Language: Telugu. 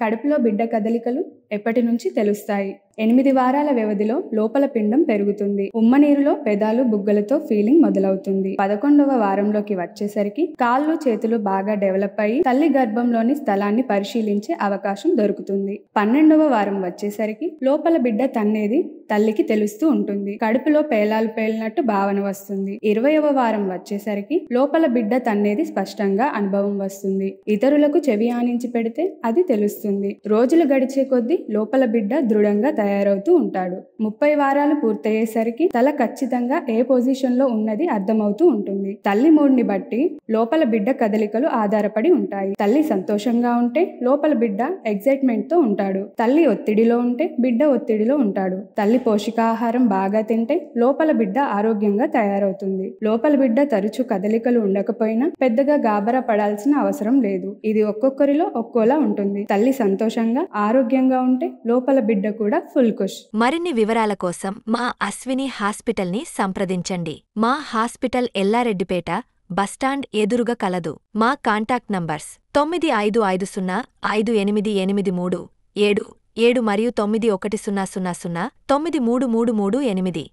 కడుపులో బిడ్డ కదలికలు ఎప్పటి నుంచి తెలుస్తాయి? 8 వారాల వ్యవధిలో లోపల పిండం పెరుగుతుంది. ఉమ్మనీరులో పెదాలు బుగ్గలతో ఫీలింగ్ మొదలవుతుంది. 11వ వారంలోకి వచ్చేసరికి కాళ్ళు చేతులు బాగా డెవలప్ అయ్యి తల్లి గర్భంలోని స్థలాన్ని పరిశీలించే అవకాశం దొరుకుతుంది. 12వ వారం వచ్చేసరికి లోపల బిడ్డ తన్నేది తల్లికి తెలుస్తూ ఉంటుంది. కడుపులో పేలాలు పేలినట్టు భావన వస్తుంది. 20వ వారం వచ్చేసరికి లోపల బిడ్డ తన్నేది స్పష్టంగా అనుభవం వస్తుంది. ఇతరులకు చెవి ఆనించి పెడితే అది తెలుస్తుంది. రోజులు గడిచే కొద్దీ లోపల బిడ్డ దృఢంగా తయారవుతూ ఉంటాడు. 30 వారాలు పూర్తయ్యేసరికి తల ఖచ్చితంగా ఏ పొజిషన్ లో ఉన్నది అర్థమవుతూ ఉంటుంది. తల్లి మూడ్ని బట్టి లోపల బిడ్డ కదలికలు ఆధారపడి ఉంటాయి. తల్లి సంతోషంగా ఉంటే లోపల బిడ్డ ఎగ్జైట్మెంట్ తో ఉంటాడు. తల్లి ఒత్తిడిలో ఉంటే బిడ్డ ఒత్తిడిలో ఉంటాడు. తల్లి పోషకాహారం బాగా తింటే లోపల బిడ్డ ఆరోగ్యంగా తయారవుతుంది. లోపల బిడ్డ తరచూ కదలికలు ఉండకపోయినా పెద్దగా గాబరా పడాల్సిన అవసరం లేదు. ఇది ఒక్కొక్కరిలో ఒక్కోలా ఉంటుంది. తల్లి సంతోషంగా ఆరోగ్యంగా ఉంటే లోపల బిడ్డ కూడా ఫుల్ కుష్. మరిన్ని వివరాల కోసం మా అశ్విని హాస్పిటల్ని సంప్రదించండి. మా హాస్పిటల్ ఎల్లారెడ్డిపేట బస్టాండ్ ఎదురుగా కలదు. మా కాంటాక్ట్ నంబర్స్ 95505883 77 మరియు 9100093338.